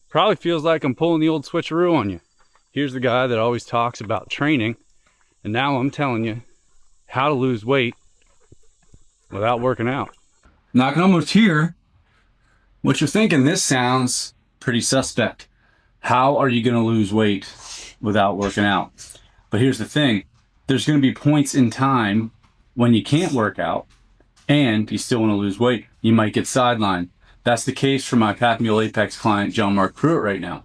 Probably feels like I'm pulling the old switcheroo on you. Here's the guy that always talks about training, and now I'm telling you how to lose weight without working out. Now I can almost hear what you're thinking. This sounds pretty suspect. How are you going to lose weight without working out? But here's the thing. There's going to be points in time when you can't work out and you still want to lose weight. You might get sidelined. That's the case for my Pack Mule Apex client, John Mark Pruitt, right now.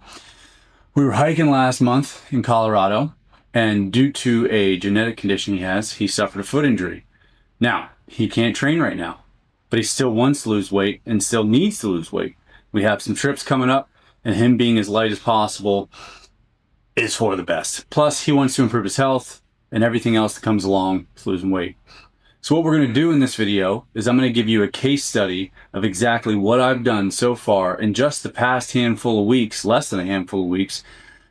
We were hiking last month in Colorado, and due to a genetic condition he has, he suffered a foot injury. Now, he can't train right now, but he still wants to lose weight and still needs to lose weight. We have some trips coming up, and him being as light as possible is for the best. Plus, he wants to improve his health and everything else that comes along with losing weight. So what we're going to do in this video is I'm going to give you a case study of exactly what I've done so far in just the past handful of weeks, less than a handful of weeks,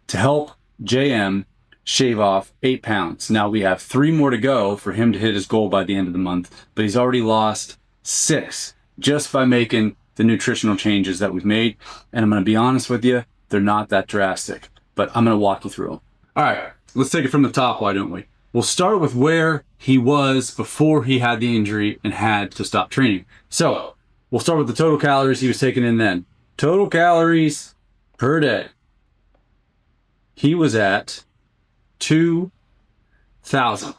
to help JM shave off 8 pounds. Now we have 3 more to go for him to hit his goal by the end of the month, but he's already lost 6 just by making the nutritional changes that we've made. And I'm going to be honest with you, they're not that drastic, but I'm going to walk you through them. All right, let's take it from the top, why don't we? We'll start with where he was before he had the injury and had to stop training. So we'll start with the total calories he was taking in then. Total calories per day. He was at 2,000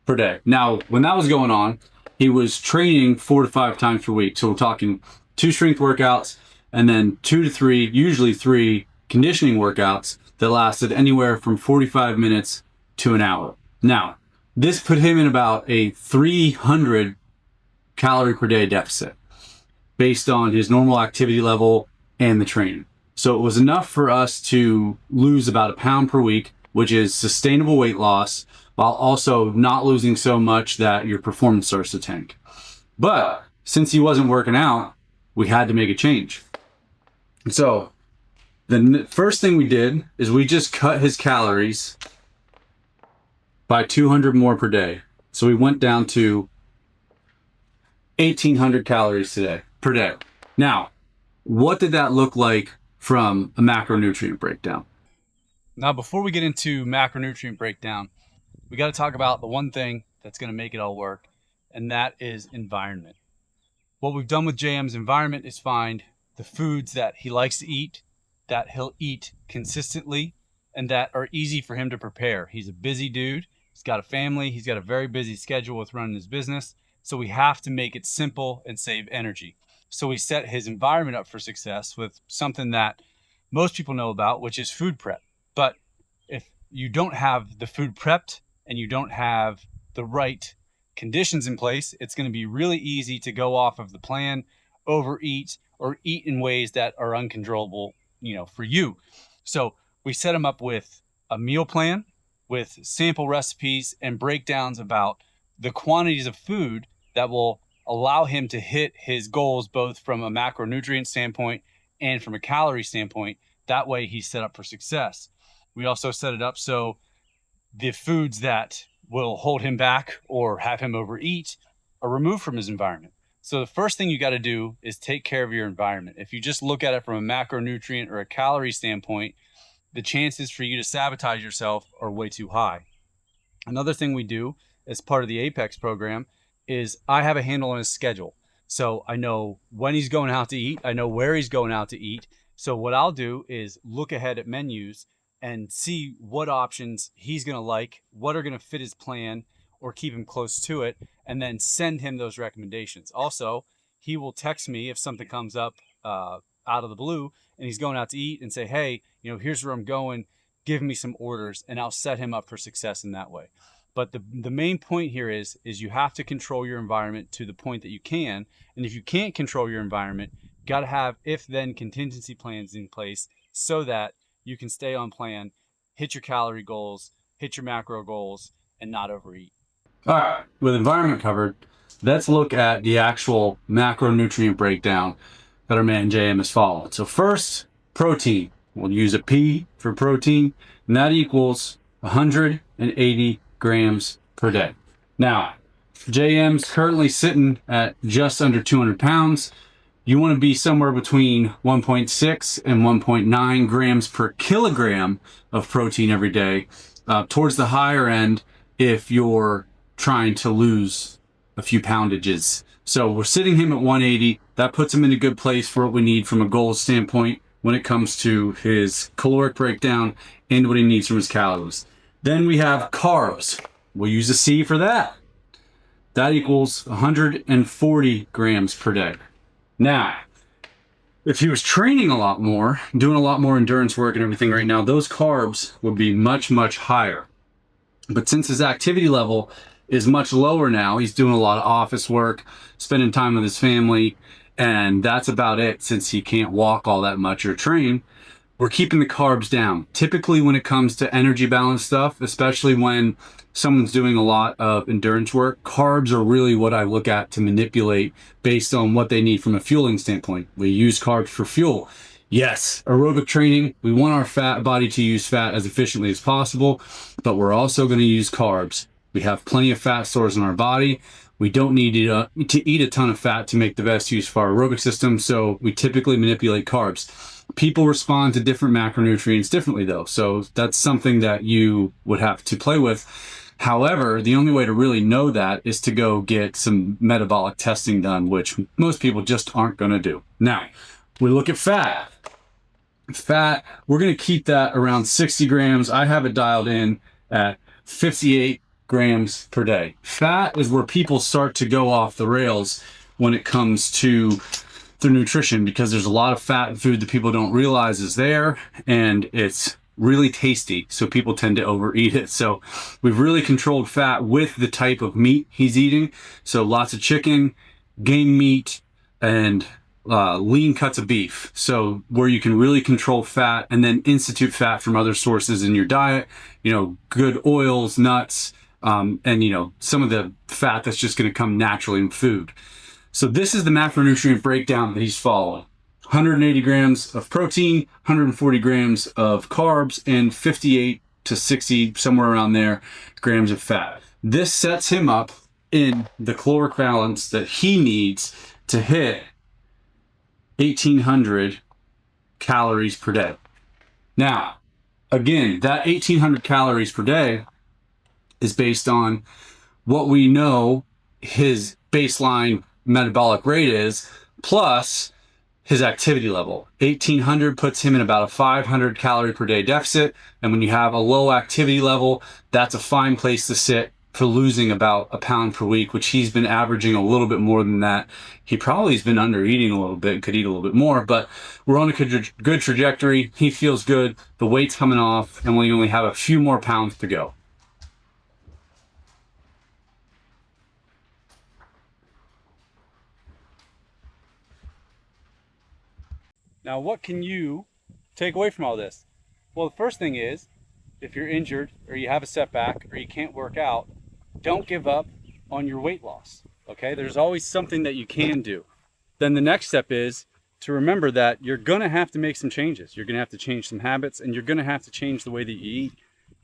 per day. Now, when that was going on, he was training 4 to 5 times per week. So we're talking 2 strength workouts and then 2 to 3, usually 3 conditioning workouts that lasted anywhere from 45 minutes to an hour. Now, this put him in about a 300 calorie per day deficit based on his normal activity level and the training. So it was enough for us to lose about 1 pound per week, which is sustainable weight loss, while also not losing so much that your performance starts to tank. But since he wasn't working out, we had to make a change. So the first thing we did is we just cut his calories by 200 more per day. So we went down to 1,800 calories per day. Now, what did that look like from a macronutrient breakdown? Now, before we get into macronutrient breakdown, we got to talk about the one thing that's going to make it all work, and that is environment. What we've done with JM's environment is find the foods that he likes to eat, that he'll eat consistently, and that are easy for him to prepare. He's a busy dude. He's got a family. He's got a very busy schedule with running his business. So we have to make it simple and save energy. So we set his environment up for success with something that most people know about, which is food prep. But if you don't have the food prepped and you don't have the right conditions in place, it's going to be really easy to go off of the plan, overeat, or eat in ways that are uncontrollable, for you. So we set him up with a meal plan, with sample recipes and breakdowns about the quantities of food that will allow him to hit his goals, both from a macronutrient standpoint and from a calorie standpoint. That way he's set up for success. We also set it up so the foods that will hold him back or have him overeat are removed from his environment. So the first thing you got to do is take care of your environment. If you just look at it from a macronutrient or a calorie standpoint, the chances for you to sabotage yourself are way too high. Another thing we do as part of the Apex program is I have a handle on his schedule. So I know when he's going out to eat. I know where he's going out to eat. So what I'll do is look ahead at menus and see what options he's going to like, what are going to fit his plan or keep him close to it, and then send him those recommendations. Also, he will text me if something comes up out of the blue and he's going out to eat and say, hey, here's where I'm going, give me some orders, and I'll set him up for success in that way. But the main point here is you have to control your environment to the point that you can. And if you can't control your environment, you got to have if-then contingency plans in place so that you can stay on plan, hit your calorie goals, hit your macro goals, and not overeat. All right, with environment covered, let's look at the actual macronutrient breakdown that our man JM has followed. So first, protein. We'll use a P for protein, and that equals 180 grams per day. Now, JM's currently sitting at just under 200 pounds, You want to be somewhere between 1.6 and 1.9 grams per kilogram of protein every day, towards the higher end if you're trying to lose a few poundages. So we're sitting him at 180. That puts him in a good place for what we need from a goal standpoint when it comes to his caloric breakdown and what he needs from his calories. Then we have carbs. We'll use a C for that. That equals 140 grams per day. Now, if he was training a lot more, doing a lot more endurance work and everything right now, those carbs would be much, much higher. But since his activity level is much lower now, he's doing a lot of office work, spending time with his family, and that's about it since he can't walk all that much or train. We're keeping the carbs down. Typically when it comes to energy balance stuff, especially when someone's doing a lot of endurance work, carbs are really what I look at to manipulate based on what they need from a fueling standpoint. We use carbs for fuel. Yes, aerobic training, we want our fat body to use fat as efficiently as possible, but we're also going to use carbs. We have plenty of fat stores in our body. We don't need to eat a ton of fat to make the best use of our aerobic system, so we typically manipulate carbs. People respond to different macronutrients differently though, so that's something that you would have to play with. However, the only way to really know that is to go get some metabolic testing done, which most people just aren't going to do. Now, we look at fat. Fat, we're going to keep that around 60 grams. I have it dialed in at 58 grams per day. Fat is where people start to go off the rails when it comes to their nutrition, because there's a lot of fat in food that people don't realize is there, and it's really tasty, so people tend to overeat it. So we've really controlled fat with the type of meat he's eating. So lots of chicken, game meat, and lean cuts of beef. So where you can really control fat and then institute fat from other sources in your diet, good oils, nuts, and some of the fat that's just going to come naturally in food. So this is the macronutrient breakdown that he's following. 180 grams of protein, 140 grams of carbs, and 58 to 60, somewhere around there, grams of fat. This sets him up in the caloric balance that he needs to hit 1,800 calories per day. Now, again, that 1,800 calories per day is based on what we know his baseline metabolic rate is, plus his activity level. 1,800 puts him in about a 500 calorie per day deficit. And when you have a low activity level, that's a fine place to sit for losing about a pound per week, which he's been averaging a little bit more than that. He probably has been under eating a little bit, could eat a little bit more, but we're on a good trajectory. He feels good. The weight's coming off, and we only have a few more pounds to go. Now, what can you take away from all this? Well, the first thing is, if you're injured or you have a setback or you can't work out, don't give up on your weight loss, okay? There's always something that you can do. Then the next step is to remember that you're gonna have to make some changes. You're gonna have to change some habits, and you're gonna have to change the way that you eat.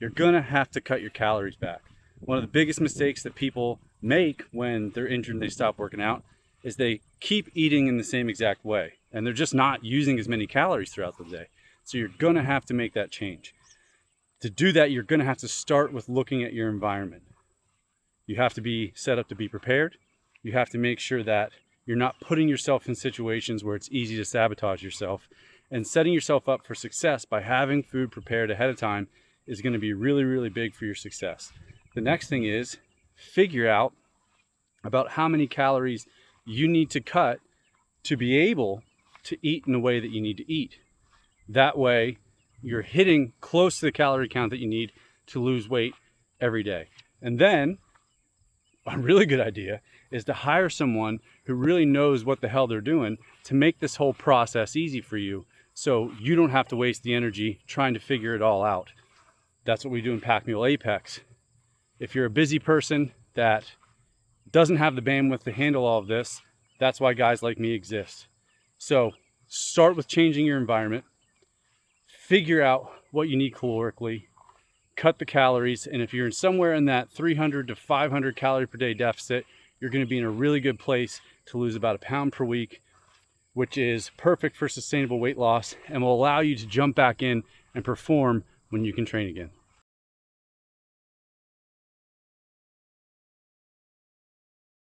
You're gonna have to cut your calories back. One of the biggest mistakes that people make when they're injured and they stop working out is they keep eating in the same exact way, and they're just not using as many calories throughout the day. So you're gonna have to make that change. To do that, you're gonna have to start with looking at your environment. You have to be set up to be prepared. You have to make sure that you're not putting yourself in situations where it's easy to sabotage yourself. And setting yourself up for success by having food prepared ahead of time is gonna be really, really big for your success. The next thing is figure out about how many calories you need to cut to be able to eat in the way that you need to eat. That way, you're hitting close to the calorie count that you need to lose weight every day. And then, a really good idea is to hire someone who really knows what the hell they're doing to make this whole process easy for you, so you don't have to waste the energy trying to figure it all out. That's what we do in Pack Mule Apex. If you're a busy person that doesn't have the bandwidth to handle all of this, that's why guys like me exist. So start with changing your environment, figure out what you need calorically, cut the calories, and if you're somewhere in that 300 to 500 calorie per day deficit, you're going to be in a really good place to lose about a pound per week which is perfect for sustainable weight loss and will allow you to jump back in and perform when you can train again.